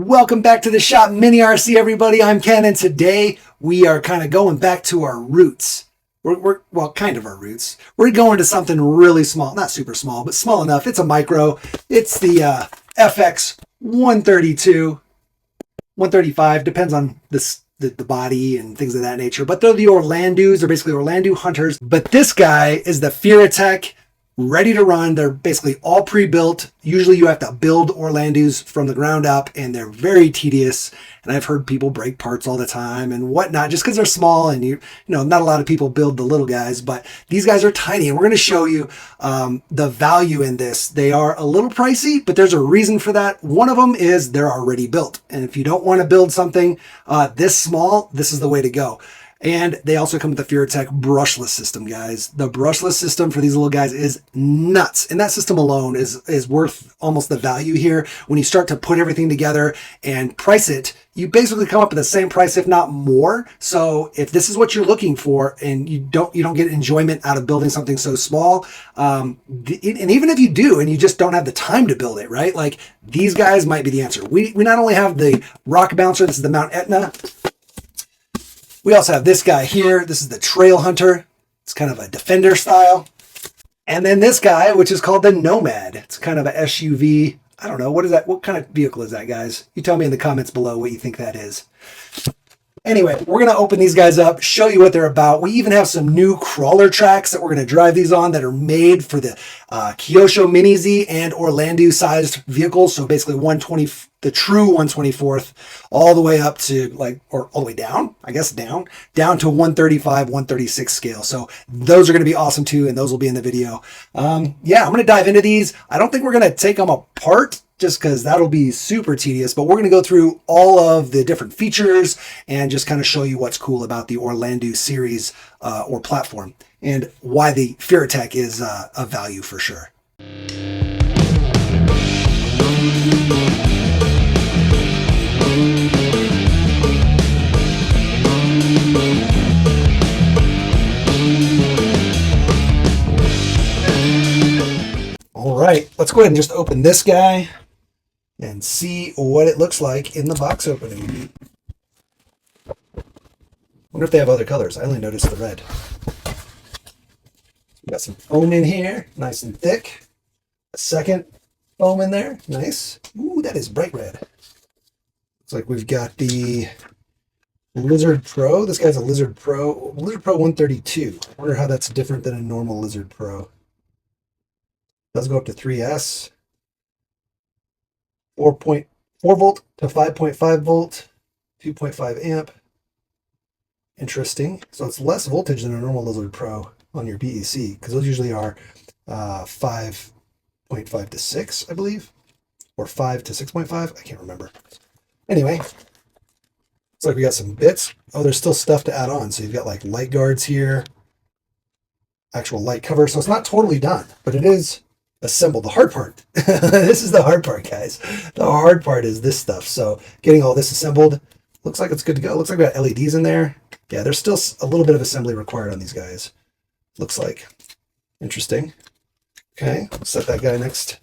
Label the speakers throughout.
Speaker 1: Welcome back to the shop, Mini RC, everybody. I'm Ken, and today we are kind of going back to our roots. Well, kind of our roots. We're going to something really small, not super small, but small enough. It's a micro. It's the FX132, 135, depends on the body and things of that nature. But they're the Orlandoos. They're basically Orlandoo Hunters. But this guy is the Furitek, ready to run. They're basically all pre-built. Usually you have to build Orlandoos from the ground up, and they're very tedious. And I've heard people break parts all the time and whatnot just because they're small, and you know, not a lot of people build the little guys, but these guys are tiny, and we're going to show you the value in this. They are a little pricey, but there's a reason for that. One of them is they're already built. And if you don't want to build something this small, this is the way to go. And they also come with the Furitek brushless system, guys. The brushless system for these little guys is nuts. And that system alone is worth almost the value here. When you start to put everything together and price it, you basically come up with the same price, if not more. So if this is what you're looking for and you don't get enjoyment out of building something so small, and even if you do and you just don't have the time to build it, right? Like, these guys might be the answer. We not only have the rock bouncer, this is the Mount Etna. We also have this guy here. This is the Trail Hunter. It's kind of a Defender style. And then this guy, which is called the Nomad. It's kind of a SUV. I don't know. What is that? What kind of vehicle is that, guys? You tell me in the comments below what you think that is. Anyway, we're going to open these guys up, show you what they're about. We even have some new crawler tracks that we're going to drive these on that are made for the Kyosho Mini Z and Orlandoo sized vehicles. So basically 120, the true 124th, all the way up to or all the way down, I guess down to 135, 136 scale. So those are going to be awesome too, and those will be in the video. Yeah, I'm going to dive into these. I don't think we're going to take them apart, just because that'll be super tedious, but we're going to go through all of the different features and just kind of show you what's cool about the Orlandoo series or platform, and why the Furitek is a value for sure. All right, let's go ahead and just open this guy and see what it looks like in the box opening. Wonder if they have other colors. I only noticed the red. We got some foam in here, nice and thick. A second foam in there, nice. Ooh, that is bright red. Looks like we've got the Lizard Pro. This guy's a Lizard Pro 132. I wonder how that's different than a normal Lizard Pro. Does go up to 3S. 4.4 volt to 5.5 volt, 2.5 amp. Interesting. So it's less voltage than a normal Lizard Pro on your BEC, because those usually are 5.5 to 6, I believe, or 5 to 6.5. I can't remember. Anyway, looks like we got some bits. Oh, there's still stuff to add on. So you've got like light guards here, actual light cover. So it's not totally done, but it is assembled. The hard part. This is the hard part, guys. The hard part is this stuff. So getting all this assembled, looks like it's good to go. Looks like we got LEDs in there. Yeah, there's still a little bit of assembly required on these guys. Looks like. Interesting. Okay, let's set that guy next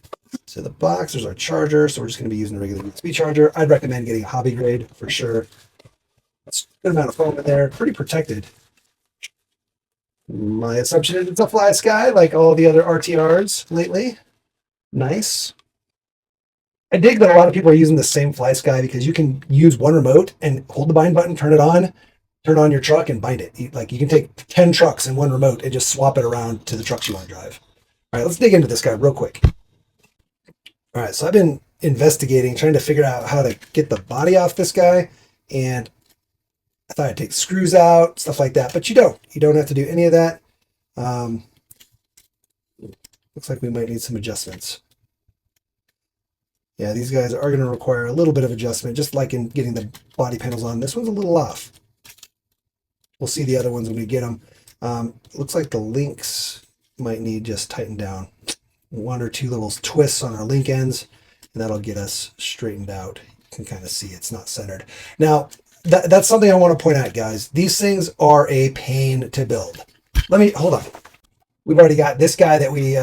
Speaker 1: to the box. There's our charger. So we're just going to be using a regular USB charger. I'd recommend getting a hobby grade for sure. That's a good amount of foam in there. Pretty protected. My assumption is it's a fly sky like all the other RTRs lately. Nice. I dig that a lot of people are using the same fly sky, because you can use one remote and hold the bind button, turn on your truck and bind it. You can take 10 trucks in one remote and just swap it around to the trucks you want to drive. All right, let's dig into this guy real quick. All right, so I've been investigating, trying to figure out how to get the body off this guy, and I thought I'd take screws out, stuff like that, but you don't. You don't have to do any of that. Looks like we might need some adjustments. Yeah, these guys are going to require a little bit of adjustment, just like in getting the body panels on. This one's a little off. We'll see the other ones when we get them. Looks like the links might need just tightened down. One or two little twists on our link ends, and that'll get us straightened out. You can kind of see it's not centered. Now, that's something I want to point out, guys. These things are a pain to build. Hold on. We've already got this guy that we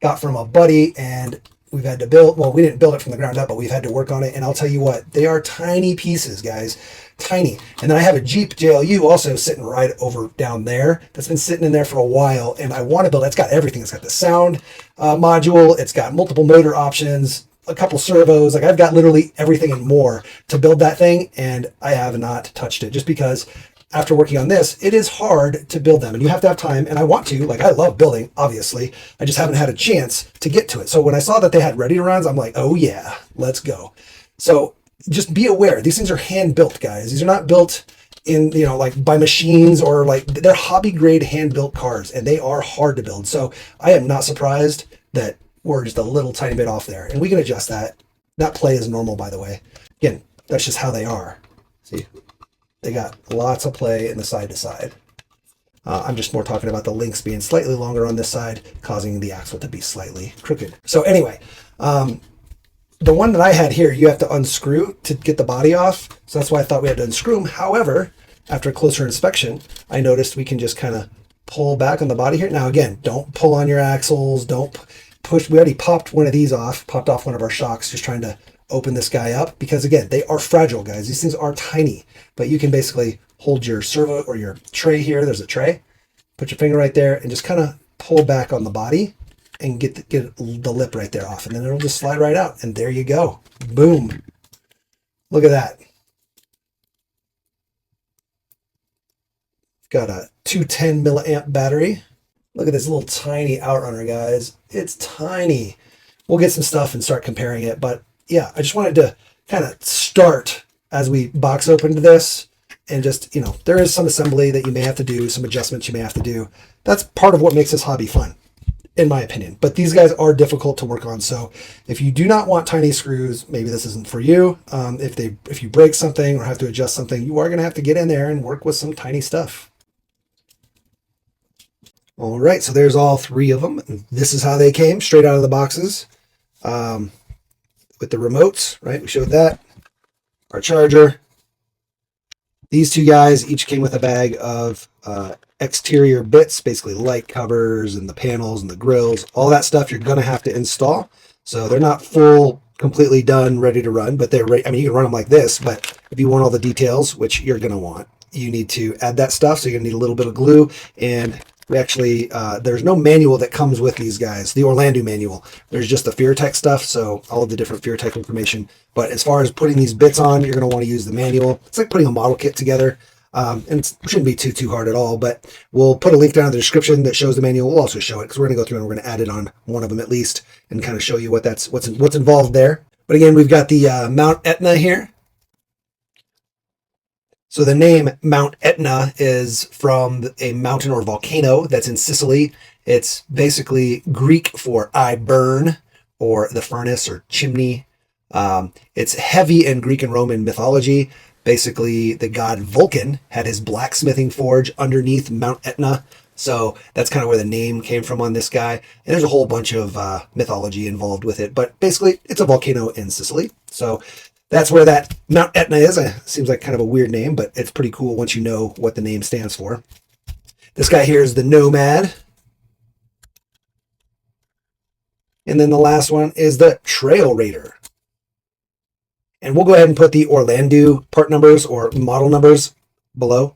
Speaker 1: got from a buddy, and we've had to build. Well, we didn't build it from the ground up, but we've had to work on it. And I'll tell you what, they are tiny pieces, guys, tiny. And then I have a Jeep JLU also sitting right over down there that's been sitting in there for a while. And I want to build. It's got everything. It's got the sound module. It's got multiple motor options, a couple servos. Like I've got literally everything and more to build that thing, and I have not touched it just because after working on this, it is hard to build them and you have to have time. And I want to, like, I love building, obviously. I just haven't had a chance to get to it. So when I saw that they had ready to runs, I'm like, oh yeah, let's go. So just be aware. These things are hand built, guys. These are not built in, you know, like by machines or like they're hobby grade hand built cars and they are hard to build. So I am not surprised that we're just a little tiny bit off there and we can adjust that. That play is normal, by the way. Again, that's just how they are. See? They got lots of play in the side to side. I'm just more talking about the links being slightly longer on this side, causing the axle to be slightly crooked. So anyway, the one that I had here, you have to unscrew to get the body off. So that's why I thought we had to unscrew them. However, after a closer inspection, I noticed we can just kind of pull back on the body here. Now, again, don't pull on your axles. Don't push. We already popped one of these off, popped off one of our shocks, just trying to open this guy up because again, they are fragile, guys. These things are tiny, but you can basically hold your servo or your tray here. There's a tray. Put your finger right there and just kind of pull back on the body and get the lip right there off. And then it'll just slide right out. And there you go. Boom. Look at that. Got a 210 milliamp battery. Look at this little tiny outrunner, guys. It's tiny. We'll get some stuff and start comparing it, but yeah, I just wanted to kind of start as we box open to this and just, you know, there is some assembly that you may have to do, some adjustments you may have to do. That's part of what makes this hobby fun, in my opinion. But these guys are difficult to work on. So if you do not want tiny screws, maybe this isn't for you. If you break something or have to adjust something, you are going to have to get in there and work with some tiny stuff. All right, so there's all three of them. This is how they came, straight out of the boxes. With the remotes, right? We showed that. Our charger. These two guys each came with a bag of exterior bits, basically light covers and the panels and the grills, all that stuff you're going to have to install. So they're not full, completely done, ready to run, but they're ready. I mean, you can run them like this, but if you want all the details, which you're going to want, you need to add that stuff. So you're going to need a little bit of glue, and we actually, there's no manual that comes with these guys, the Orlandoo manual. There's just the Furitek stuff, so all of the different Furitek information. But as far as putting these bits on, you're going to want to use the manual. It's like putting a model kit together. And it shouldn't be too hard at all, but we'll put a link down in the description that shows the manual. We'll also show it because we're going to go through and we're going to add it on one of them at least and kind of show you what's involved there. But again, we've got the Mount Etna here. So the name Mount Etna is from a mountain or volcano that's in Sicily. It's basically Greek for I burn, or the furnace or chimney. It's heavy in Greek and Roman mythology. Basically, the god Vulcan had his blacksmithing forge underneath Mount Etna. So that's kind of where the name came from on this guy. And there's a whole bunch of mythology involved with it. But basically, it's a volcano in Sicily. So that's where that Mount Etna is. Seems like kind of a weird name, but it's pretty cool once you know what the name stands for. This guy here is the Nomad. And then the last one is the Trail Raider. And we'll go ahead and put the Orlandoo part numbers or model numbers below,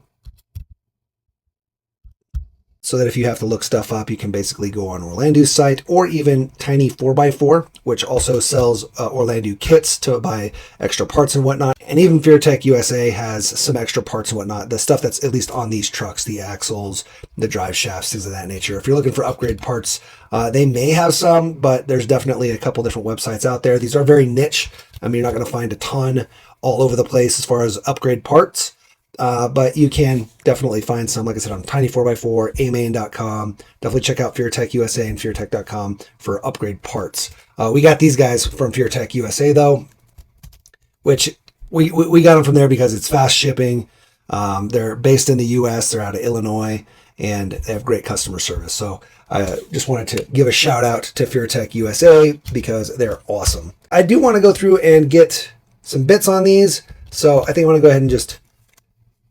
Speaker 1: so that if you have to look stuff up, you can basically go on Orlandoo's site, or even Tiny 4x4, which also sells Orlandoo kits to buy extra parts and whatnot. And even Furitek USA has some extra parts and whatnot, the stuff that's at least on these trucks, the axles, the drive shafts, things of that nature. If you're looking for upgrade parts, they may have some, but there's definitely a couple different websites out there. These are very niche. I mean, you're not going to find a ton all over the place as far as upgrade parts. But you can definitely find some, like I said, on Tiny4x4, amain.com. Definitely check out Furitek USA and Furitek.com for upgrade parts. We got these guys from Furitek USA, though, which we got them from there because it's fast shipping. They're based in the US, they're out of Illinois, and they have great customer service. So I just wanted to give a shout out to Furitek USA because they're awesome. I do want to go through and get some bits on these, so I think I want to go ahead and just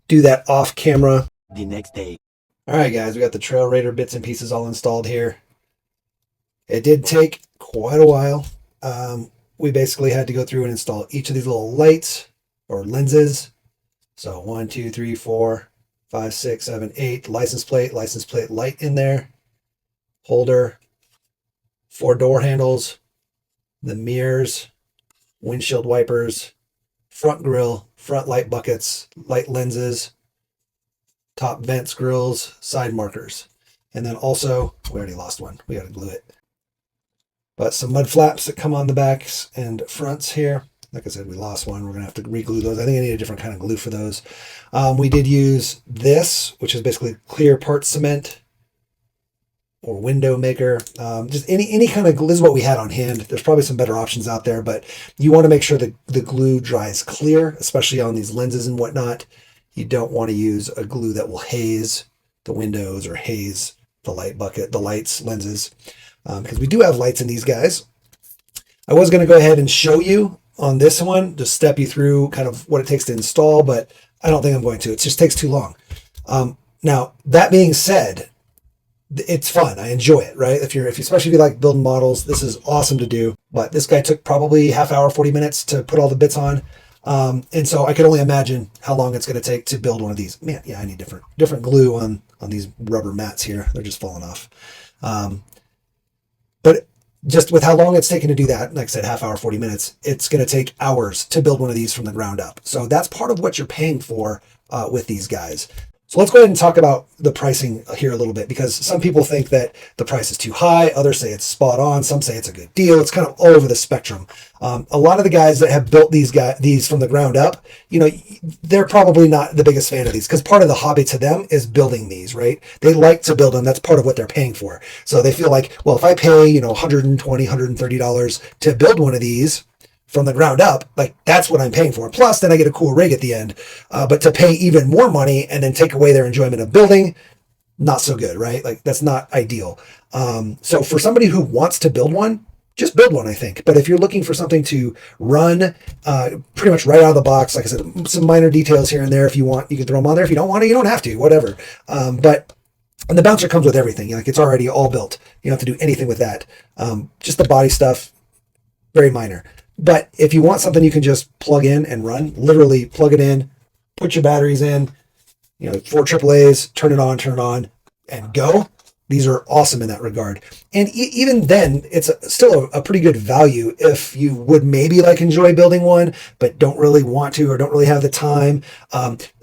Speaker 1: do that off camera
Speaker 2: the next day.
Speaker 1: All right, guys, we got the Trail Raider bits and pieces all installed here. It did take quite a while. we basically had to go through and install each of these little lights or lenses. So 1, 2, 3, 4, 5, 6, 7, 8, license plate light in there, holder, 4 door handles, the mirrors, windshield wipers, front grille, front light buckets, light lenses, top vents, grills, side markers. And then also, we already lost one. We got to glue it. But some mud flaps that come on the backs and fronts here. Like I said, we lost one. We're going to have to re-glue those. I think I need a different kind of glue for those. We did use this, which is basically clear part cement or window maker. Just any kind of glue. This is what we had on hand. There's probably some better options out there, but you want to make sure that the glue dries clear, especially on these lenses and whatnot. You don't want to use a glue that will haze the windows or haze the light bucket, the lights, lenses, because we do have lights in these guys. I was going to go ahead and show you on this one, just step you through kind of what it takes to install, but I don't think I'm going to. It just takes too long. Now, that being said, it's fun. I enjoy it, right? Especially if you like building models, this is awesome to do. But this guy took probably half hour, 40 minutes to put all the bits on. And so I can only imagine how long it's going to take to build one of these. Man, yeah, I need different glue on these rubber mats here. They're just falling off. But just with how long it's taken to do that, like I said, half hour, 40 minutes, it's going to take hours to build one of these from the ground up. So that's part of what you're paying for with these guys. So let's go ahead and talk about the pricing here a little bit, because some people think that the price is too high. Others say it's spot on. Some say it's a good deal. It's kind of all over the spectrum. A lot of the guys that have built these from the ground up, they're probably not the biggest fan of these, because part of the hobby to them is building these, right? They like to build them. That's part of what they're paying for. So they feel like, well, if I pay, $120, $130 to build one of these from the ground up, like that's what I'm paying for. Plus, then I get a cool rig at the end. But to pay even more money and then take away their enjoyment of building, not so good, right? Like that's not ideal. So for somebody who wants to build one, just build one, I think. But if you're looking for something to run pretty much right out of the box, like I said, some minor details here and there. If you want, you can throw them on there. If you don't want to, you don't have to, whatever. And the bouncer comes with everything. Like it's already all built. You don't have to do anything with that. Just the body stuff, very minor. But if you want something you can just plug in and run, literally plug it in, put your batteries in, 4 AAAs, turn it on, and go. These are awesome in that regard. And even then, it's still a pretty good value if you would maybe enjoy building one, but don't really want to or don't really have the time.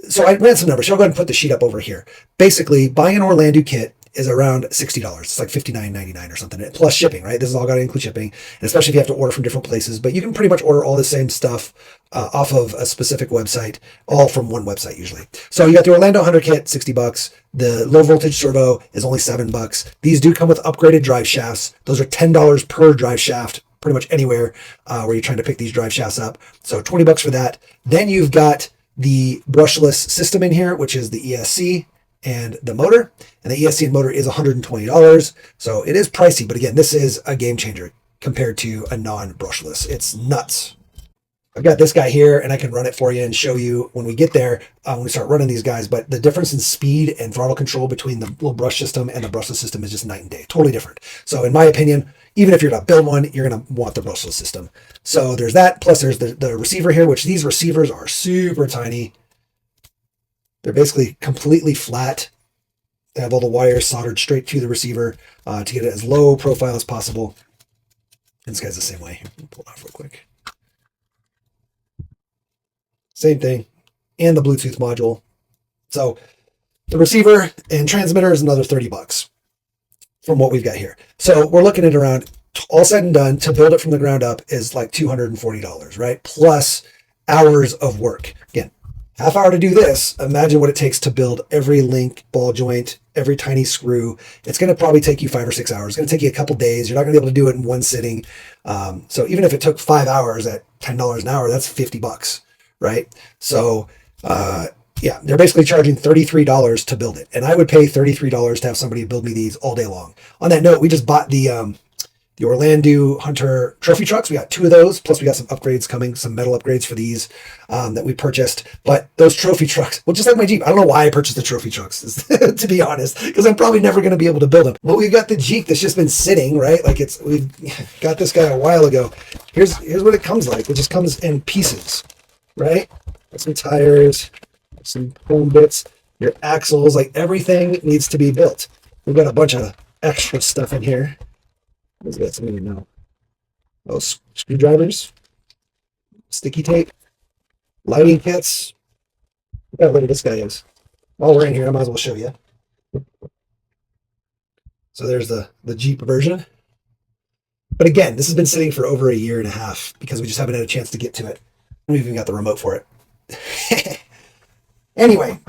Speaker 1: So I ran some numbers. So I'll go ahead and put the sheet up over here. Basically, buying an Orlandoo kit is around $60. It's like $59.99 or something, plus shipping, right? This is all got to include shipping, and especially if you have to order from different places. But you can pretty much order all the same stuff off of a specific website, all from one website usually. So you got the Orlandoo Hunter kit, $60. The low voltage servo is only $7. These do come with upgraded drive shafts. Those are $10 per drive shaft, pretty much anywhere where you're trying to pick these drive shafts up. So $20 for that. Then you've got the brushless system in here, which is the ESC and the motor, and the ESC and motor is $120. So it is pricey, but again, this is a game changer compared to a non-brushless. It's nuts. I've got this guy here and I can run it for you and show you when we get there, when we start running these guys, but the difference in speed and throttle control between the little brush system and the brushless system is just night and day, totally different. So in my opinion, even if you're going to build one, you're going to want the brushless system. So there's that, plus there's the receiver here, which these receivers are super tiny. They're basically completely flat. They have all the wires soldered straight to the receiver to get it as low profile as possible. And this guy's the same way. Pull it off real quick. Same thing. And the Bluetooth module. So the receiver and transmitter is another $30 from what we've got here. So we're looking at around, all said and done, to build it from the ground up is like $240, right? Plus hours of work. Again, half hour to do this. Imagine what it takes to build every link, ball joint, every tiny screw. It's going to probably take you 5 or 6 hours. It's going to take you a couple days. You're not going to be able to do it in one sitting. So even if it took 5 hours at $10 an hour, that's $50, right? So yeah, they're basically charging $33 to build it. And I would pay $33 to have somebody build me these all day long. On that note, we just bought the the Orlandoo Hunter trophy trucks. We got 2 of those, plus we got some upgrades coming, some metal upgrades for these that we purchased. But those trophy trucks, well, just like my Jeep, I don't know why I purchased the trophy trucks, to be honest, because I'm probably never going to be able to build them. But we've got the Jeep that's just been sitting, right? Like we've got this guy a while ago. Here's what it comes like. It just comes in pieces, right? Some tires, some home bits, your axles, like everything needs to be built. We've got a bunch of extra stuff in here. What's that? Something you know? Oh, screwdrivers, sticky tape, lighting kits. Look how little this guy is. While we're in here, I might as well show you. So there's the Jeep version. But again, this has been sitting for over a year and a half because we just haven't had a chance to get to it. We've even got the remote for it. Anyway,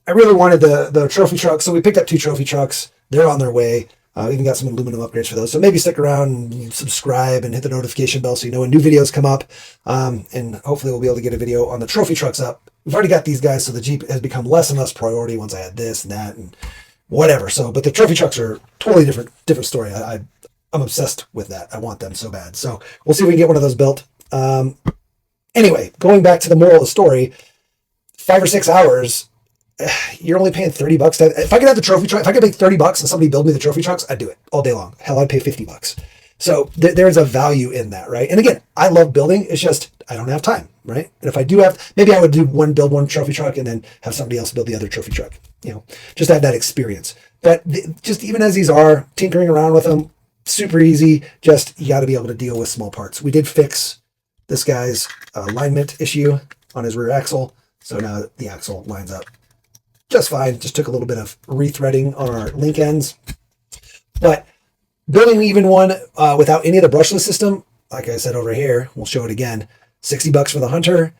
Speaker 1: I really wanted the trophy truck, so we picked up 2 trophy trucks. They're on their way. We even got some aluminum upgrades for those. So maybe stick around and subscribe and hit the notification bell so you know when new videos come up. And hopefully we'll be able to get a video on the trophy trucks up. We've already got these guys, so the Jeep has become less and less priority once I had this and that and whatever. So, but the trophy trucks are totally different story. I'm obsessed with that. I want them so bad. So we'll see if we can get one of those built. Anyway, going back to the moral of the story, 5 or 6 hours, you're only paying $30. If I could have the trophy truck, if I could make $30 and somebody build me the trophy trucks, I'd do it all day long. Hell, I'd pay $50. So there's a value in that, right? And again, I love building. It's just I don't have time, right? And if I do have, maybe I would build one trophy truck and then have somebody else build the other trophy truck. You know, just have that experience. But just even as these are, tinkering around with them, super easy. Just you got to be able to deal with small parts. We did fix this guy's alignment issue on his rear axle, so now the axle lines up just fine. Just took a little bit of rethreading on our link ends. But building even one without any of the brushless system, like I said over here, we'll show it again, $60 for the Hunter,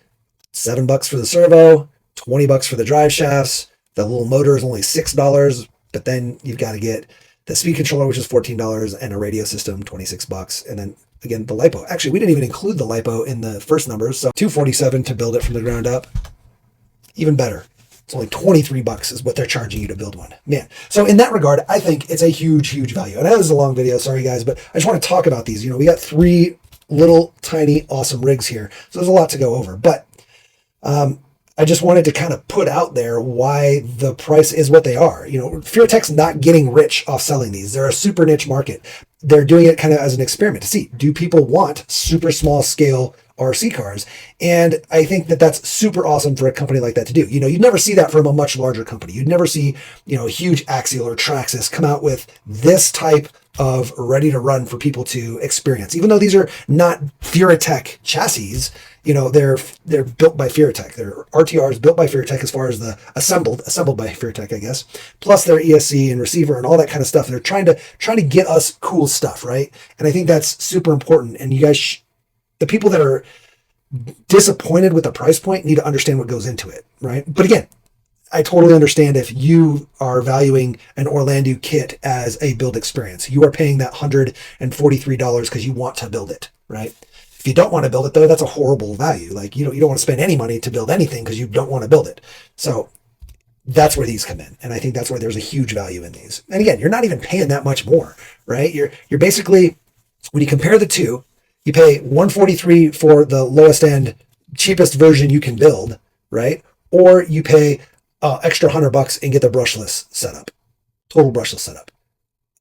Speaker 1: $7 for the servo, $20 for the drive shafts. The little motor is only $6, but then you've got to get the speed controller, which is $14, and a radio system, $26. And then again, the LiPo. Actually, we didn't even include the LiPo in the first numbers, so $247 to build it from the ground up. Even better. It's only $23 is what they're charging you to build one. Man. So in that regard, I think it's a huge, huge value. And I know this is a long video, sorry guys, but I just want to talk about these. You know, we got 3 little, tiny, awesome rigs here. So there's a lot to go over. But I just wanted to kind of put out there why the price is what they are. You know, Furitek's not getting rich off selling these. They're a super niche market. They're doing it kind of as an experiment to see, do people want super small scale RC cars? And I think that that's super awesome for a company like that to do. You know, you'd never see that from a much larger company. You'd never see, you know, huge Axial or Traxxas come out with this type of ready to run for people to experience. Even though these are not Furitek chassis, you know, they're built by Furitek. They're RTRs built by Furitek as far as the assembled by Furitek, I guess. Plus their ESC and receiver and all that kind of stuff. They're trying to get us cool stuff, right? And I think that's super important. And you guys, the people that are disappointed with the price point need to understand what goes into it, right? But again, I totally understand if you are valuing an Orlandoo kit as a build experience. You are paying that $143 because you want to build it, right? If you don't want to build it, though, that's a horrible value. Like you don't want to spend any money to build anything because you don't want to build it. So that's where these come in, and I think that's where there's a huge value in these. And again, you're not even paying that much more, right? You're basically, when you compare the two, you pay $143 for the lowest end, cheapest version you can build, right? Or you pay extra $100 and get the brushless setup, total brushless setup.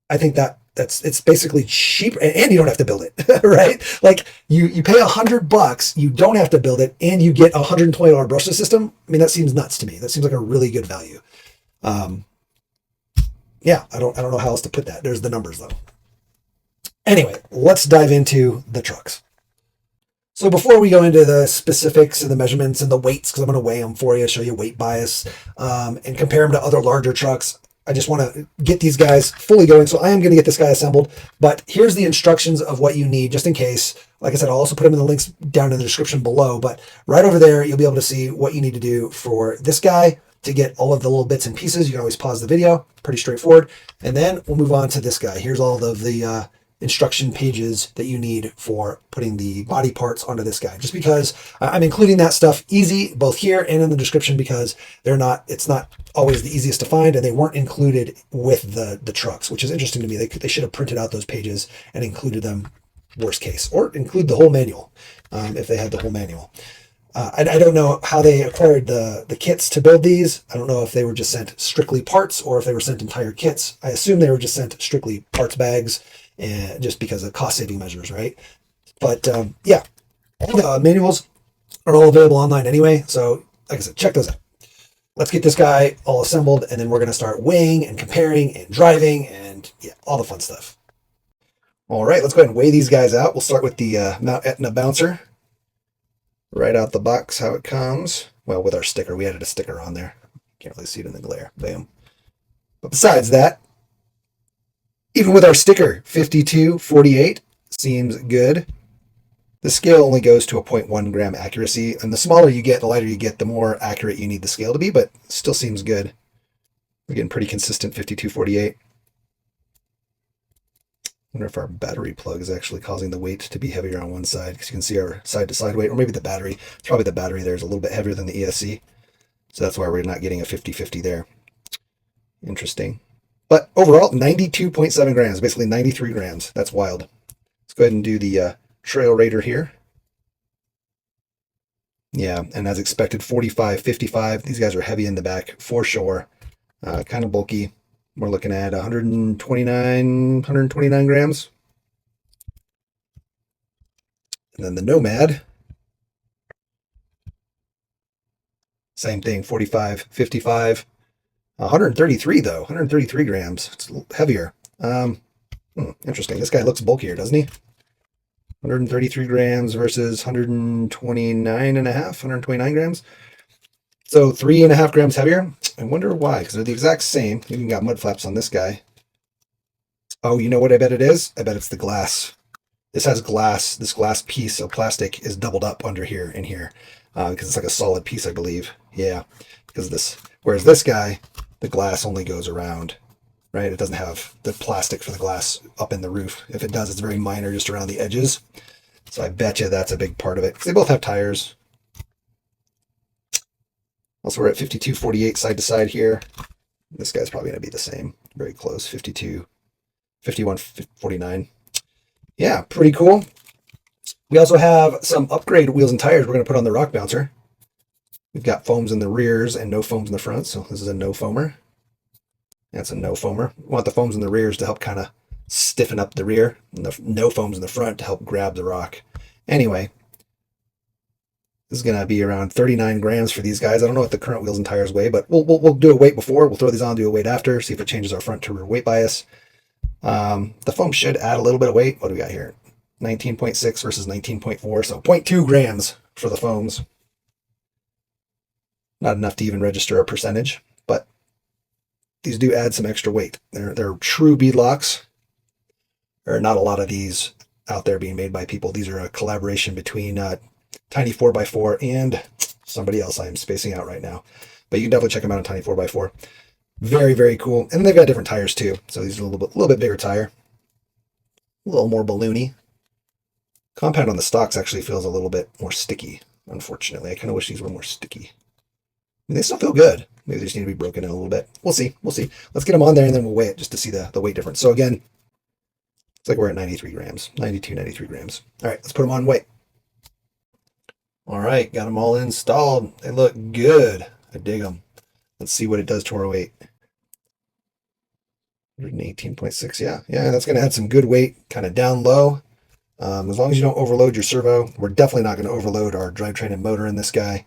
Speaker 1: I think it's basically cheap, and you don't have to build it, right? Like you pay $100, you don't have to build it, and you get a $120 brushless system. I mean, that seems nuts to me. That seems like a really good value. Yeah, I don't know how else to put that. There's the numbers though. Anyway, let's dive into the trucks. So before we go into the specifics and the measurements and the weights, because I'm going to weigh them for you, show you weight bias, and compare them to other larger trucks, I just want to get these guys fully going. So I am going to get this guy assembled, but here's the instructions of what you need just in case. Like I said, I'll also put them in the links down in the description below, but right over there, you'll be able to see what you need to do for this guy to get all of the little bits and pieces. You can always pause the video, pretty straightforward. And then we'll move on to this guy. Here's all of the instruction pages that you need for putting the body parts onto this guy. Just because I'm including that stuff easy, both here and in the description, because it's not always the easiest to find, and they weren't included with the trucks, which is interesting to me. They should have printed out those pages and included them, worst case, or include the whole manual if they had the whole manual. I don't know how they acquired the kits to build these. I don't know if they were just sent strictly parts or if they were sent entire kits. I assume they were just sent strictly parts bags, and just because of cost-saving measures, right? But yeah, all the manuals are all available online anyway. So like I said, check those out. Let's get this guy all assembled, and then we're going to start weighing and comparing and driving and yeah, all the fun stuff. All right, let's go ahead and weigh these guys out. We'll start with the Mount Etna bouncer. Right out the box, how it comes. Well, with our sticker, we added a sticker on there. Can't really see it in the glare. Bam. But besides that, even with our sticker, 5248 seems good. The scale only goes to a 0.1 gram accuracy, and the smaller you get, the lighter you get, the more accurate you need the scale to be, but still seems good. We're getting pretty consistent 5248. I wonder if our battery plug is actually causing the weight to be heavier on one side, because you can see our side-to-side weight, or maybe the battery. It's probably the battery there is a little bit heavier than the ESC, so that's why we're not getting a 50-50 there. Interesting. But overall, 92.7 grams, basically 93 grams. That's wild. Let's go ahead and do the Trail Raider here. Yeah, and as expected, 45-55. These guys are heavy in the back, for sure. Kind of bulky. We're looking at 129 grams. And then the Nomad, same thing, 45-55. 133 though, 133 grams. It's heavier. Interesting. This guy looks bulkier, doesn't he? 133 grams versus 129 grams. So 3.5 grams heavier. I wonder why, because they're the exact same. We even got mud flaps on this guy. Oh, you know what I bet it is? I bet it's the glass. This has glass. This glass piece of plastic is doubled up under here and here because it's like a solid piece, I believe. Yeah, because of this. Whereas this guy, the glass only goes around, right? It doesn't have the plastic for the glass up in the roof. If it does, it's very minor, just around the edges. So I bet you that's a big part of it. Because they both have tires. Also, we're at 52-48 side to side here. This guy's probably going to be the same. Very close. 51-49. Yeah, pretty cool. We also have some upgrade wheels and tires we're going to put on the rock bouncer. We've got foams in the rears and no foams in the front. So this is a no foamer. That's a no foamer. We want the foams in the rears to help kind of stiffen up the rear, and the no foams in the front to help grab the rock. Anyway, this is going to be around 39 grams for these guys. I don't know what the current wheels and tires weigh, but we'll do a weight before. We'll throw these on, do a weight after, see if it changes our front to rear weight bias. The foam should add a little bit of weight. What do we got here? 19.6 versus 19.4, so 0.2 grams for the foams. Not enough to even register a percentage, but these do add some extra weight. They're true beadlocks. There are not a lot of these out there being made by people. These are a collaboration between Tiny 4x4 and somebody else I am spacing out right now. But you can definitely check them out on Tiny 4x4. Very, very cool. And they've got different tires too. So these are a little bit bigger tire. A little more balloony. Compound on the stocks actually feels a little bit more sticky, unfortunately. I kind of wish these were more sticky. I mean, they still feel good. Maybe they just need to be broken in a little bit. We'll see. We'll see. Let's get them on there and then we'll weigh it just to see the weight difference. So again, it's like we're at 93 grams. 92, 93 grams. All right, let's put them on weight. All right, got them all installed. They look good. I dig them. Let's see what it does to our weight. 118.6, yeah, that's going to add some good weight, kind of down low. As long as you don't overload your servo, we're definitely not going to overload our drivetrain and motor in this guy.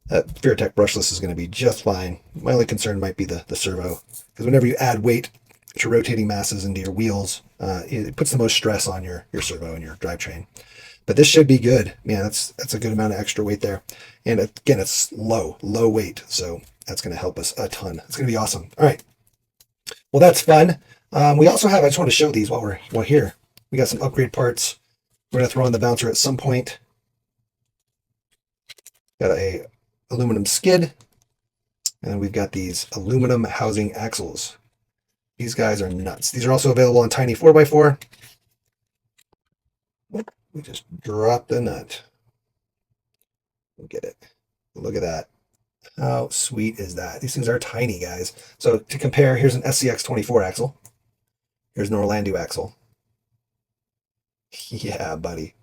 Speaker 1: That Furitek brushless is going to be just fine. My only concern might be the servo, because whenever you add weight to rotating masses into your wheels, it puts the most stress on your servo and your drivetrain. But this should be good. Yeah, that's a good amount of extra weight there. And again, it's low weight, so that's going to help us a ton. It's going to be awesome. All right. Well, that's fun. We also have, I just want to show these while we're here. We got some upgrade parts we're going to throw on the bouncer at some point. Got a aluminum skid, and then we've got these aluminum housing axles. These guys are nuts. These are also available on Tiny 4x4. We just drop the nut. Look at it. Look at that. How sweet is that? These things are tiny, guys. So to compare, here's an SCX24 axle. Here's an Orlandoo axle. Yeah, buddy.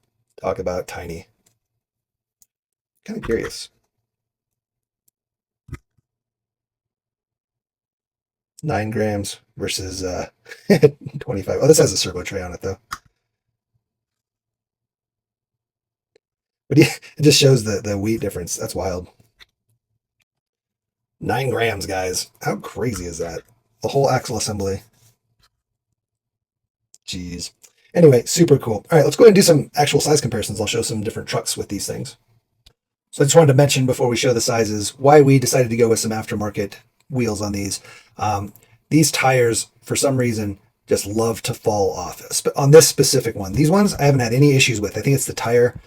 Speaker 1: Talk about tiny. Kind of curious. 9 grams versus 25. Oh, this has a servo tray on it, though. But yeah, it just shows the weight difference. That's wild. 9 grams, guys. How crazy is that? The whole axle assembly. Jeez. Anyway, super cool. All right, let's go ahead and do some actual size comparisons. I'll show some different trucks with these things. So I just wanted to mention before we show the sizes why we decided to go with some aftermarket wheels on these. These tires, for some reason, just love to fall off. On this specific one, these ones I haven't had any issues with. I think it's the tire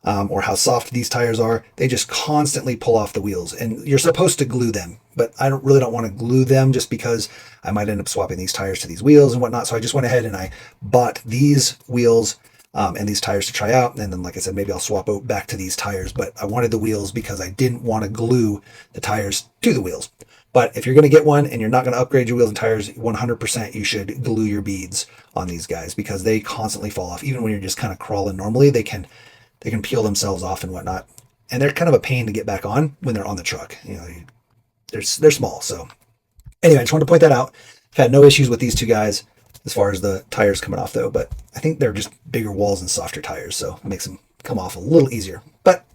Speaker 1: or how soft these tires are. They just constantly pull off the wheels, and you're supposed to glue them, but I really don't want to glue them just because I might end up swapping these tires to these wheels and whatnot. So I just went ahead and I bought these wheels and these tires to try out. And then, like I said, maybe I'll swap out back to these tires, but I wanted the wheels because I didn't want to glue the tires to the wheels. But if you're going to get one and you're not going to upgrade your wheels and tires, 100% you should glue your beads on these guys because they constantly fall off. Even when you're just kind of crawling normally, they can peel themselves off and whatnot. And they're kind of a pain to get back on when they're on the truck. You know, they're small. So anyway, I just wanted to point that out. I've had no issues with these two guys as far as the tires coming off though, but I think they're just bigger walls and softer tires. So it makes them come off a little easier, but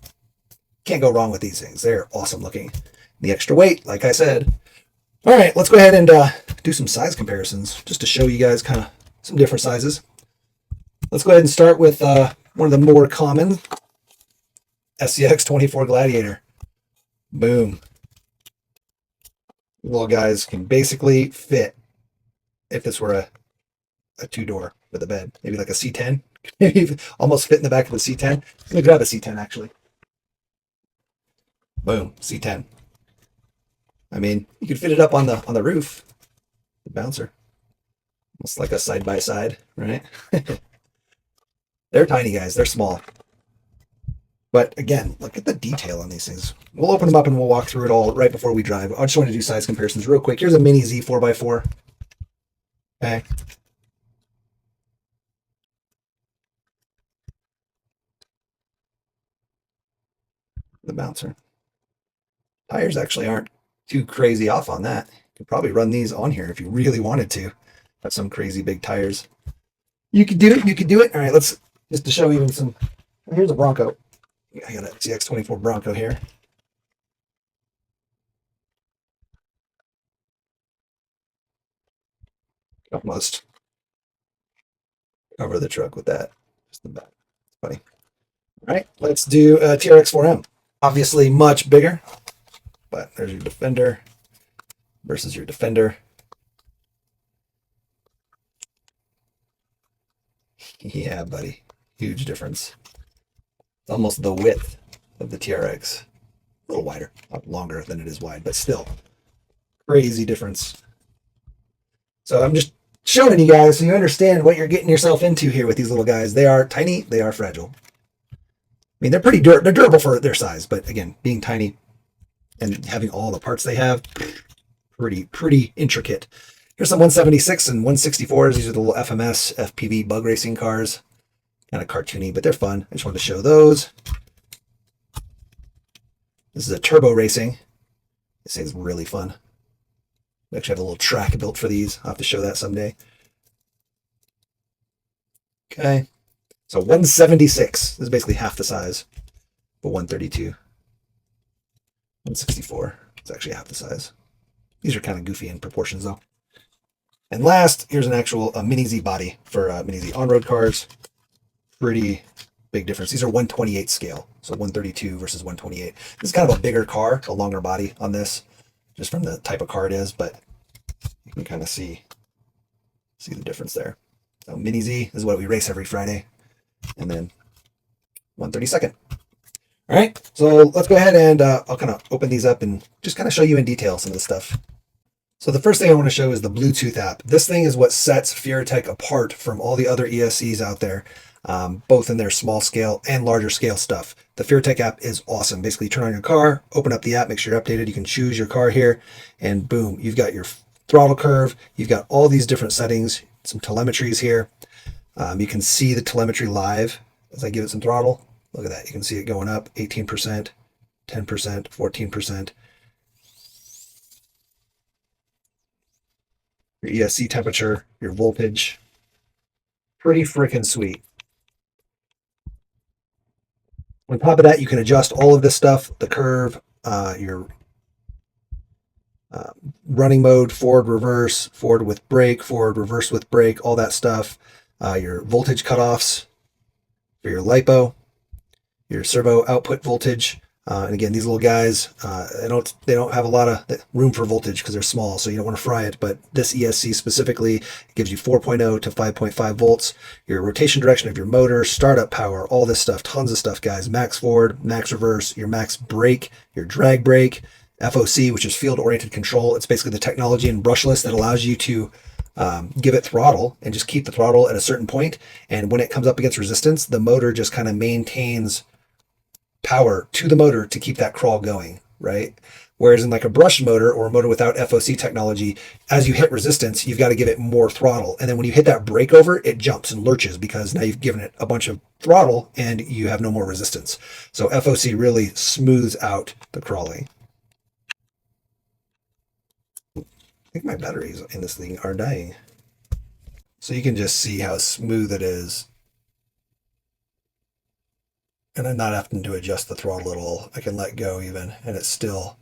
Speaker 1: can't go wrong with these things. They're awesome looking. The extra weight, like I said. All right, let's go ahead and do some size comparisons just to show you guys kind of some different sizes. Let's go ahead and start with one of the more common SCX24 Gladiator. Boom. Little guys can basically fit if this were a two-door with a bed, maybe like a C10. Maybe almost fit in the back of the C10. Let me grab a C10 actually. Boom, C10. I mean, you could fit it up on the roof, the bouncer. Almost like a side-by-side, right? They're tiny guys. They're small. But again, look at the detail on these things. We'll open them up and we'll walk through it all right before we drive. I just want to do size comparisons real quick. Here's a Mini Z 4x4. Okay. The bouncer. Tires actually aren't too crazy off on that. You could probably run these on here if you really wanted to. Got some crazy big tires. You could do it. You could do it. All right, let's just to show even some. Here's a Bronco. I got a CX24 Bronco here. Almost cover the truck with that. Just the back. It's funny. All right, let's do a TRX4M. Obviously much bigger, but there's your Defender versus your Defender. Yeah, buddy. Huge difference. It's almost the width of the TRX. A little wider, not longer than it is wide, but still crazy difference. So I'm just showing you guys so you understand what you're getting yourself into here with these little guys. They are tiny, they are fragile. I mean, they're pretty they're durable for their size, but again, being tiny and having all the parts they have, pretty intricate. Here's some 176 and 164s. These are the little FMS, FPV bug racing cars. Kind of cartoony, but they're fun. I just wanted to show those. This is a turbo racing. This thing's really fun. We actually have a little track built for these. I'll have to show that someday. Okay. So 176 this is basically half the size, but 132. 164 is actually half the size. These are kind of goofy in proportions though. And last, here's an actual Mini Z body for Mini Z on-road cars. Pretty big difference. These are 128 scale, so 132 versus 128. This is kind of a bigger car, a longer body on this, just from the type of car it is, but you can kind of see the difference there. So Mini Z is what we race every Friday, and then 132nd. All right, so let's go ahead and I'll kind of open these up and just kind of show you in detail some of the stuff. So the first thing I want to show is the Bluetooth app. This thing is what sets Furitek apart from all the other ESCs out there. both in their small scale and larger scale stuff. The Furitek app is awesome. Basically, you turn on your car, open up the app, make sure you're updated. You can choose your car here, and boom, you've got your throttle curve. You've got all these different settings, some telemetries here. You can see the telemetry live as I give it some throttle. Look at that. You can see it going up 18%, 10%, 14%. Your ESC temperature, your voltage. Pretty freaking sweet. On top of that, you can adjust all of this stuff, the curve, your running mode, forward, reverse, forward with brake, forward, reverse with brake, all that stuff. Your voltage cutoffs for your LiPo, your servo output voltage. And again, these little guys, they don't have a lot of room for voltage because they're small, so you don't want to fry it. But this ESC specifically gives you 4.0 to 5.5 volts. Your rotation direction of your motor, startup power, all this stuff, tons of stuff, guys. Max forward, max reverse, your max brake, your drag brake, FOC, which is field-oriented control. It's basically the technology in Brushless that allows you to give it throttle and just keep the throttle at a certain point. And when it comes up against resistance, the motor just kind of maintains power to the motor to keep that crawl going, right? Whereas in like a brush motor or a motor without FOC technology, as you hit resistance, you've got to give it more throttle. And then when you hit that brake over, it jumps and lurches because now you've given it a bunch of throttle and you have no more resistance. So FOC really smooths out the crawling. I think my batteries in this thing are dying. So you can just see how smooth it is. And I'm not having to adjust the throttle at all. I can let go even, and it still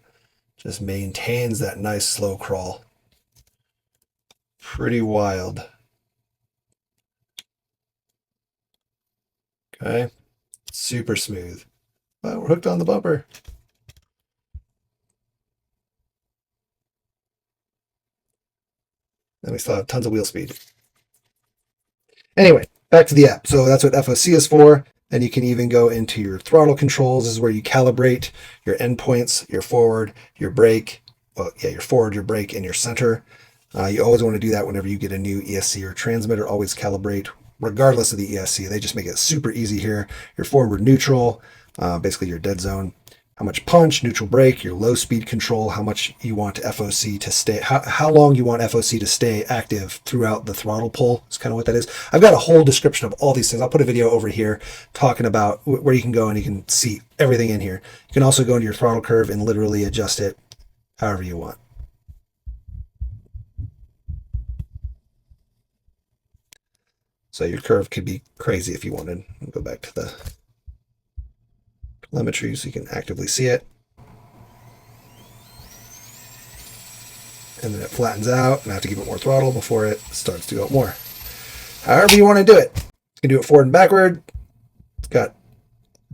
Speaker 1: just maintains that nice slow crawl. Pretty wild. Okay, super smooth. Well, we're hooked on the bumper. And we still have tons of wheel speed. Anyway, back to the app. So that's what FOC is for. Then you can even go into your throttle controls. This is where you calibrate your endpoints, your forward, your brake. Well, yeah, your forward, your brake, and your center. You always want to do that whenever you get a new ESC or transmitter. Always calibrate regardless of the ESC. They just make it super easy here. Your forward neutral, basically your dead zone. How much punch, neutral brake, your low speed control, how much you want FOC to stay, how long you want FOC to stay active throughout the throttle pull is kind of what that is. I've got a whole description of all these things. I'll put a video over here talking about where you can go and you can see everything in here. You can also go into your throttle curve and literally adjust it however you want. So your curve could be crazy if you wanted. I'll go back to the telemetry so you can actively see it. And then it flattens out, and I have to give it more throttle before it starts to go up more. However you want to do it. You can do it forward and backward. It's got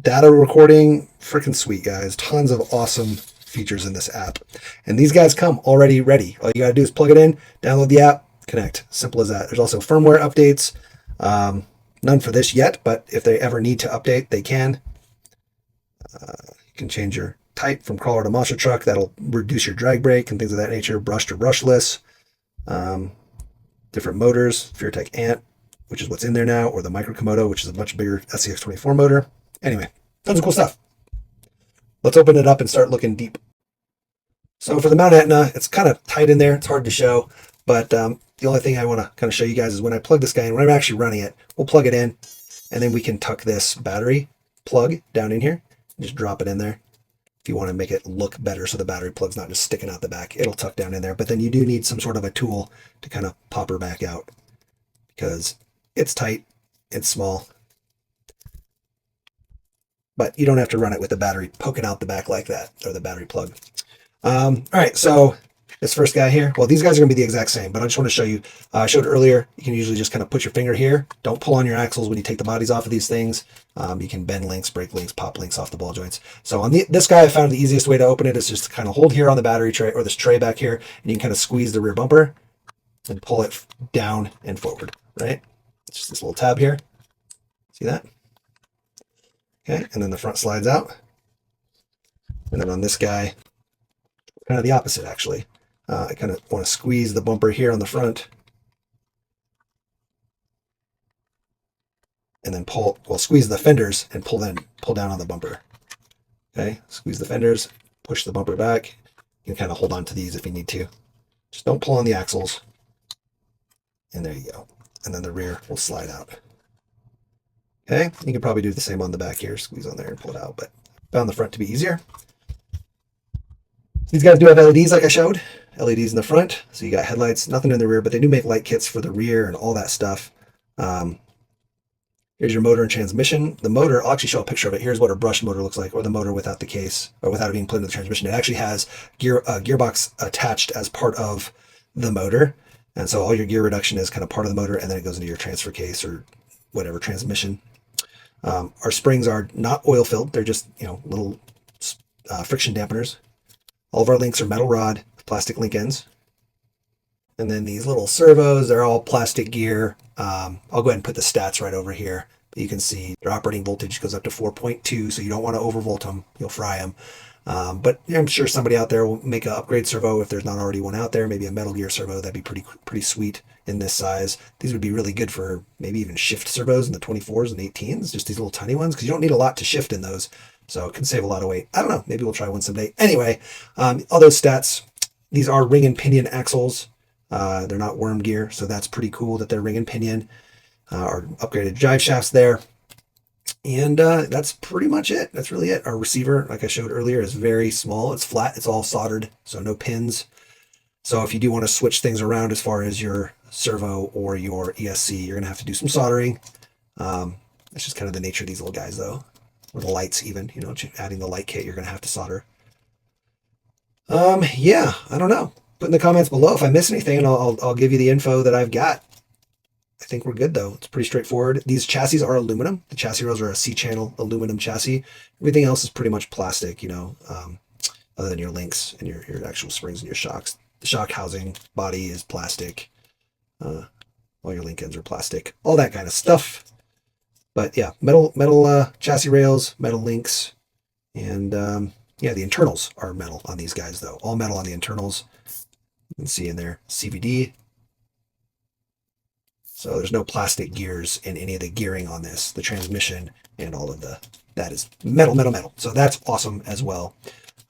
Speaker 1: data recording. Freaking sweet, guys. Tons of awesome features in this app. And these guys come already ready. All you got to do is plug it in, download the app, connect. Simple as that. There's also firmware updates. None for this yet, but if they ever need to update, they can. You can change your type from crawler to monster truck. That'll reduce your drag brake and things of that nature. Brushed or brushless. Different motors. Furitek Ant, which is what's in there now, or the Micro Komodo, which is a much bigger SCX24 motor. Anyway, tons of cool stuff. Let's open it up and start looking deep. So for the Mount Etna, it's kind of tight in there. It's hard to show, but the only thing I want to kind of show you guys is when I plug this guy in, when I'm actually running it, we'll plug it in, and then we can tuck this battery plug down in here. Just drop it in there. If you want to make it look better so the battery plug's not just sticking out the back, it'll tuck down in there. But then you do need some sort of a tool to kind of pop her back out because it's tight, it's small. But you don't have to run it with the battery poking out the back like that, or the battery plug. All right, so this first guy here, well, these guys are going to be the exact same, but I just want to show you. I showed earlier, you can usually just kind of put your finger here. Don't pull on your axles when you take the bodies off of these things. You can bend links, break links, pop links off the ball joints. So on this guy, I found the easiest way to open it is just to kind of hold here on the battery tray, or this tray back here, and you can kind of squeeze the rear bumper and pull it down and forward, right? It's just this little tab here. See that? Okay, and then the front slides out. And then on this guy, kind of the opposite, actually. I kind of want to squeeze the bumper here on the front and then squeeze the fenders and pull down on the bumper. Okay, squeeze the fenders, push the bumper back. You can kind of hold on to these if you need to. Just don't pull on the axles. And there you go. And then the rear will slide out. Okay, you can probably do the same on the back here. Squeeze on there and pull it out, but I found the front to be easier. These guys do have LEDs like I showed. LEDs in the front, so you got headlights, nothing in the rear, but they do make light kits for the rear and all that stuff. Here's your motor and transmission. The motor, I'll actually show a picture of it. Here's what a brush motor looks like, or the motor without the case, or without it being put into the transmission. It actually has gearbox attached as part of the motor. And so all your gear reduction is kind of part of the motor, and then it goes into your transfer case or whatever transmission. Our springs are not oil filled. They're just, little friction dampeners. All of our links are metal rod, plastic link ends. And then these little servos, they're all plastic gear. I'll go ahead and put the stats right over here. But you can see their operating voltage goes up to 4.2, so you don't want to overvolt them. You'll fry them. But I'm sure somebody out there will make an upgrade servo if there's not already one out there. Maybe a metal gear servo. That'd be pretty sweet in this size. These would be really good for maybe even shift servos in the 24s and 18s, just these little tiny ones, because you don't need a lot to shift in those. So it can save a lot of weight. I don't know. Maybe we'll try one someday. Anyway, all those stats. These are ring and pinion axles. They're not worm gear, so that's pretty cool that they're ring and pinion. Our upgraded drive shafts there. And that's pretty much it. That's really it. Our receiver, like I showed earlier, is very small. It's flat. It's all soldered, so no pins. So if you do want to switch things around as far as your servo or your ESC, you're going to have to do some soldering. That's just kind of the nature of these little guys, though. Or the lights even, adding the light kit, you're going to have to solder. Yeah, I don't know. Put in the comments below if I miss anything, and I'll give you the info that I've got. I think we're good, though. It's pretty straightforward. These chassis are aluminum. The chassis rails are a C-channel aluminum chassis. Everything else is pretty much plastic, other than your links and your actual springs and your shocks. The shock housing body is plastic. All your link ends are plastic. All that kind of stuff. But yeah, metal chassis rails, metal links, and the internals are metal on these guys, though. All metal on the internals. You can see in there CVD. So there's no plastic gears in any of the gearing on this. The transmission and all of that is metal. So that's awesome as well.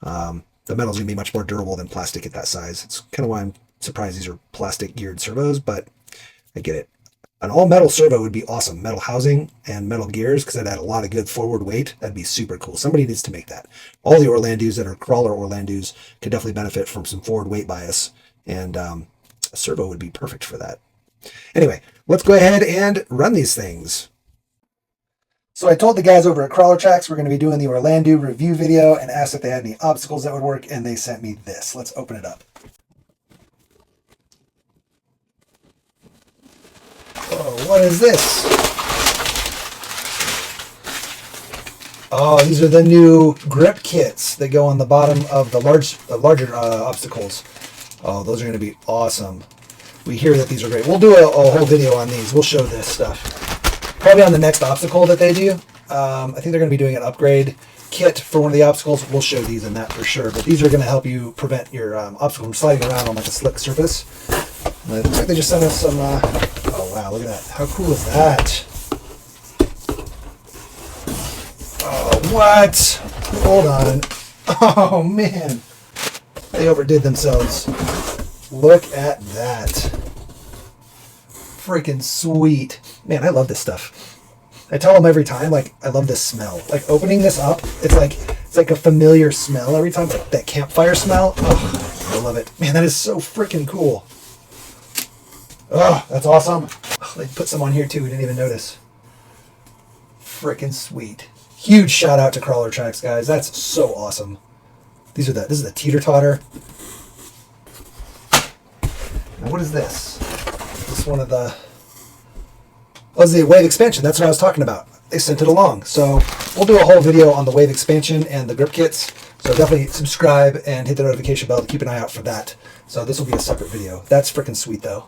Speaker 1: The metal's gonna be much more durable than plastic at that size. It's kind of why I'm surprised these are plastic geared servos, but I get it. An all metal servo would be awesome. Metal housing and metal gears, because that'd add a lot of good forward weight. That'd be super cool. Somebody needs to make that. All the Orlandoos that are crawler Orlandoos could definitely benefit from some forward weight bias, and a servo would be perfect for that. Anyway, let's go ahead and run these things. So I told the guys over at Crawler Trax we're going to be doing the Orlandoo review video and asked if they had any obstacles that would work, and they sent me this. Let's open it up. Oh, what is this? Oh, these are the new grip kits that go on the bottom of the larger obstacles. Oh, those are going to be awesome. We hear that these are great. We'll do a whole video on these. We'll show this stuff. Probably on the next obstacle that they do. I think they're going to be doing an upgrade kit for one of the obstacles. We'll show these in that for sure. But these are going to help you prevent your obstacle from sliding around on like a slick surface. It looks like they just sent us some... oh, wow. Look at that. How cool is that? Oh, what? Hold on. Oh, man. They overdid themselves. Look at that. Freaking sweet. Man, I love this stuff. I tell them every time, I love this smell. Opening this up, it's like a familiar smell every time. Like that campfire smell. Oh, I love it. Man, that is so freaking cool. Oh, that's awesome. Oh, they put some on here too. We didn't even notice. Freaking sweet. Huge shout out to Crawler Trax, guys. That's so awesome. This is the teeter-totter. Now, what is this? This is one of the... Oh, it's the wave expansion. That's what I was talking about. They sent it along. So we'll do a whole video on the wave expansion and the grip kits. So definitely subscribe and hit the notification bell to keep an eye out for that. So this will be a separate video. That's freaking sweet, though.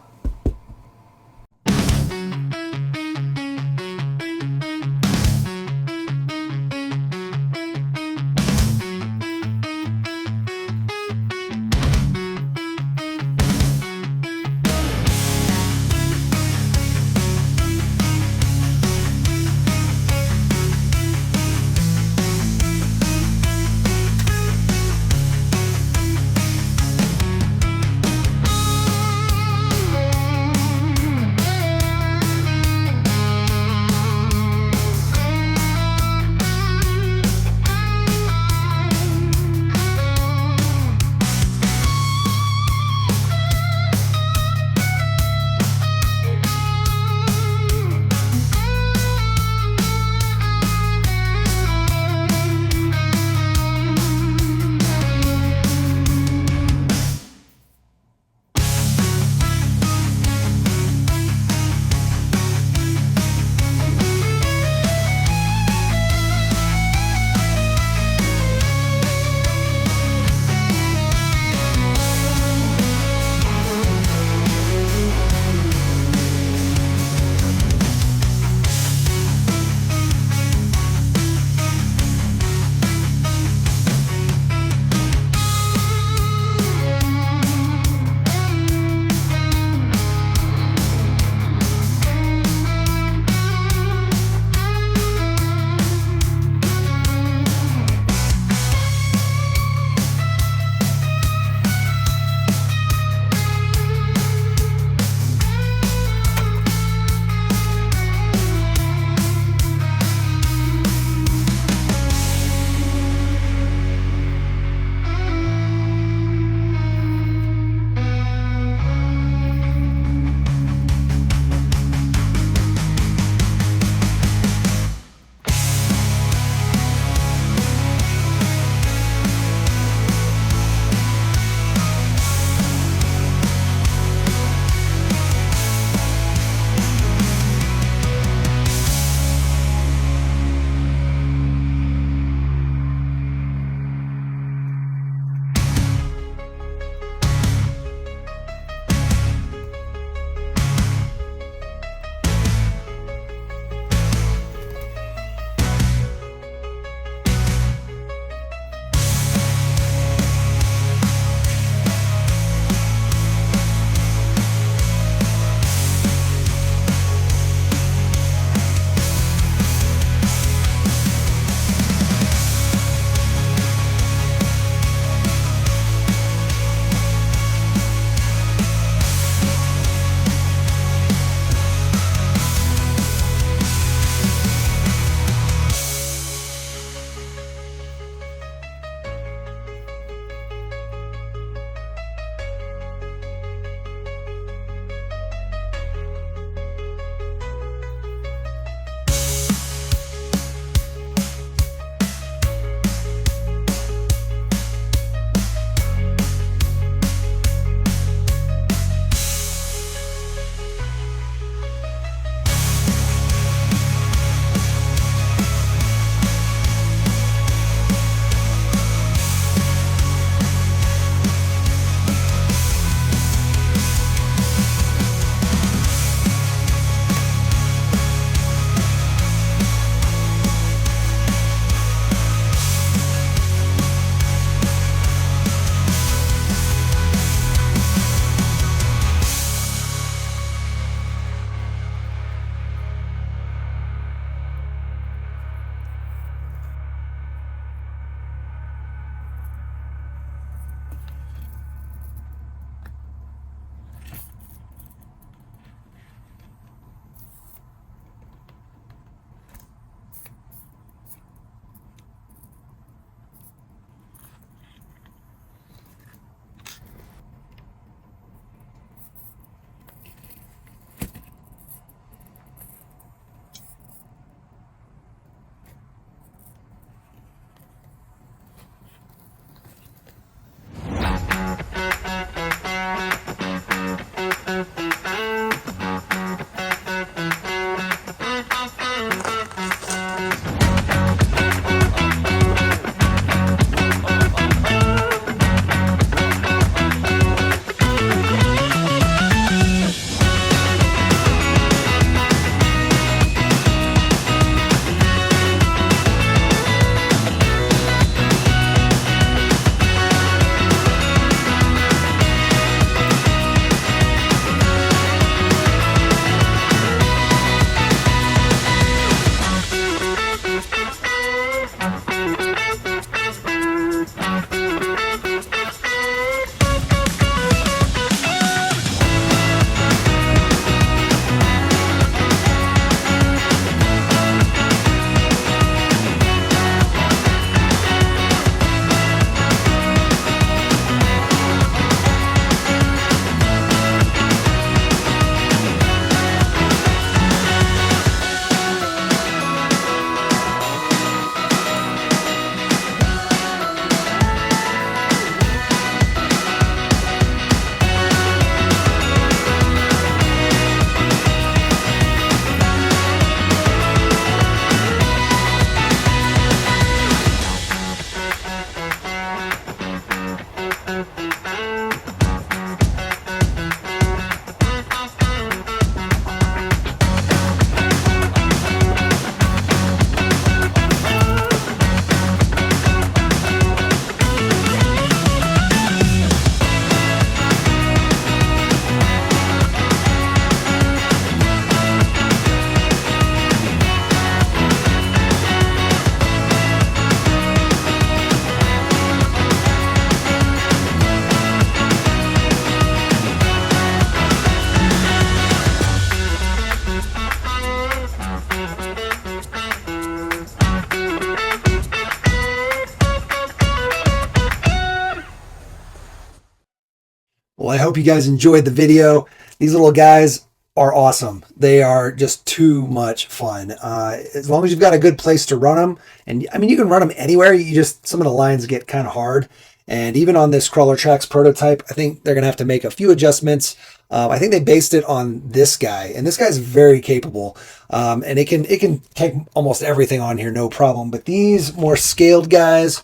Speaker 1: hope you guys enjoyed the video. These little guys are awesome. They are just too much fun. As long as you've got a good place to run them, and I mean, you can run them anywhere. You just, some of the lines get kind of hard. And even on this Crawler Trax prototype, I think they're going to have to make a few adjustments. I think they based it on this guy, and this guy's very capable. And it can take almost everything on here, no problem. But these more scaled guys,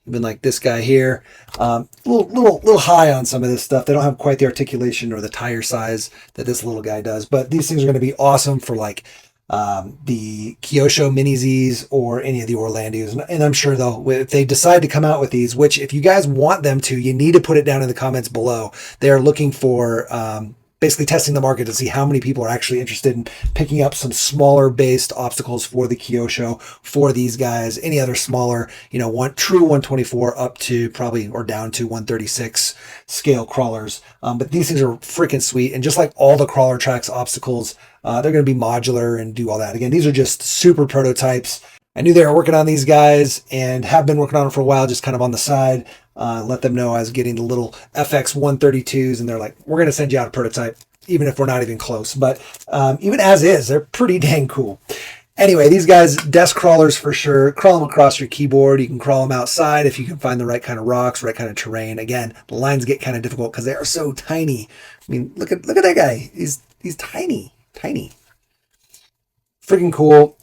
Speaker 1: even like this guy here, little high on some of this stuff. They don't have quite the articulation or the tire size that this little guy does, but these things are going to be awesome for like the Kyosho Mini Zs or any of the Orlandoos. And I'm sure though, if they decide to come out with these, which if you guys want them to, you need to put it down in the comments below. They're looking for basically testing the market to see how many people are actually interested in picking up some smaller based obstacles for the Kyosho, for these guys, any other smaller, you know, true 124 up to probably, or down to 136 scale crawlers. But these things are freaking sweet. And just like all the Crawler Trax obstacles, they're going to be modular and do all that. Again, these are just super prototypes. I knew they were working on these guys and have been working on them for a while, just kind of on the side. Let them know I was getting the little FX132s, and they're like, we're going to send you out a prototype, even if we're not even close. But even as is, they're pretty dang cool. Anyway, these guys, desk crawlers for sure. Crawl them across your keyboard. You can crawl them outside if you can find the right kind of rocks, right kind of terrain. Again, the lines get kind of difficult because they are so tiny. I mean, look at that guy. He's tiny. Freaking cool.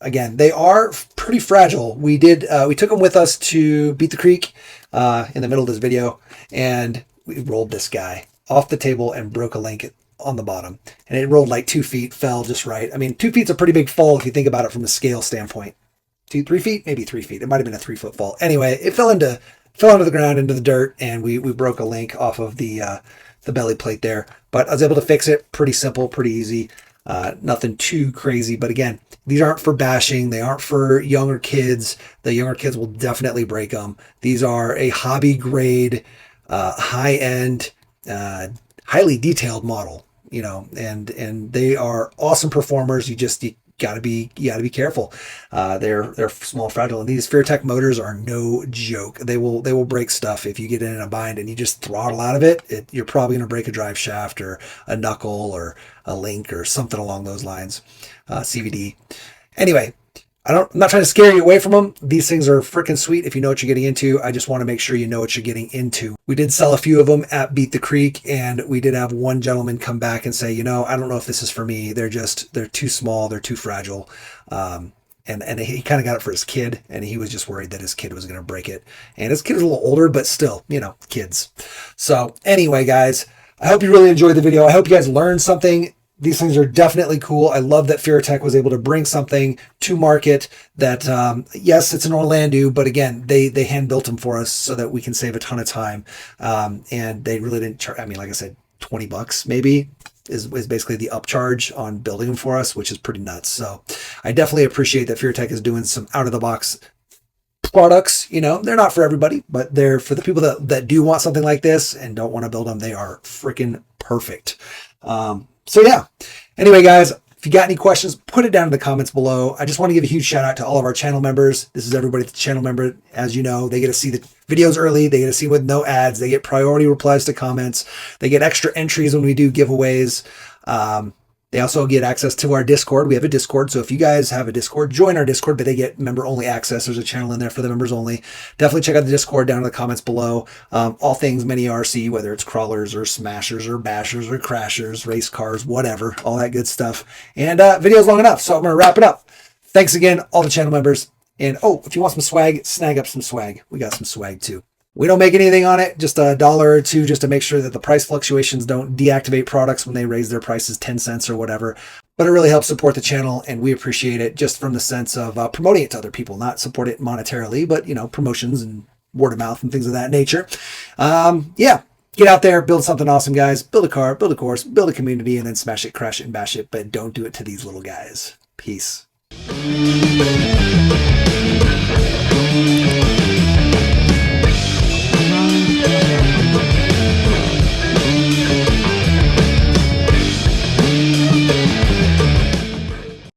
Speaker 1: Again, they are pretty fragile. We took them with us to Beat the Creek in the middle of this video, and we rolled this guy off the table and broke a link on the bottom, and it rolled like 2 feet, fell just right. I mean, 2 feet's a pretty big fall if you think about it from a scale standpoint. 3 feet, maybe 3 feet. It might have been a 3 foot fall. Anyway, it fell onto the ground, into the dirt, and we broke a link off of the belly plate there. But I was able to fix it. Pretty simple, pretty easy. Nothing too crazy, but again, these aren't for bashing. They aren't for younger kids. The younger kids will definitely break them. These are a hobby grade, high end, highly detailed model, you know, and they are awesome performers. You gotta be careful. They're small, fragile, and these Furitek motors are no joke. They will break stuff if you get in a bind and you just throttle out of it. You're probably going to break a drive shaft or a knuckle or a link or something along those lines. CVD. Anyway, I'm not trying to scare you away from them. These things are freaking sweet if you know what you're getting into. I just want to make sure you know what you're getting into. We did sell a few of them at Beat the Creek, and we did have one gentleman come back and say, you know, I don't know if this is for me. They're too small. They're too fragile. And he kind of got it for his kid, and he was just worried that his kid was going to break it. And his kid was a little older, but still, you know, kids. So anyway, guys, I hope you really enjoyed the video. I hope you guys learned something. These things are definitely cool. I love that Furitek was able to bring something to market that, yes, it's an Orlandoo, but again, they hand built them for us so that we can save a ton of time. And they really didn't charge, I mean, like I said, $20 maybe is basically the upcharge on building them for us, which is pretty nuts. So I definitely appreciate that Furitek is doing some out of the box products. You know, they're not for everybody, but they're for the people that do want something like this and don't want to build them. They are freaking perfect. So yeah, anyway, guys, if you got any questions, put it down in the comments below. I just want to give a huge shout out to all of our channel members. This is everybody that's a channel member. As you know, they get to see the videos early. They get to see with no ads. They get priority replies to comments. They get extra entries when we do giveaways. They also get access to our Discord. We have a Discord. So if you guys have a Discord, join our Discord, but they get member only access. There's a channel in there for the members only. Definitely check out the Discord down in the comments below. All things mini RC, whether it's crawlers or smashers or bashers or crashers, race cars, whatever, all that good stuff. And video's long enough, so I'm going to wrap it up. Thanks again, all the channel members. And oh, if you want some swag, snag up some swag. We got some swag too. We don't make anything on it, just $1 or $2 just to make sure that the price fluctuations don't deactivate products when they raise their prices 10 cents or whatever. But it really helps support the channel, and we appreciate it just from the sense of promoting it to other people, not support it monetarily, but, you know, promotions and word of mouth and things of that nature. Yeah, get out there, build something awesome, guys. Build a car, build a course, build a community, and then smash it, crash it, and bash it. But don't do it to these little guys. Peace.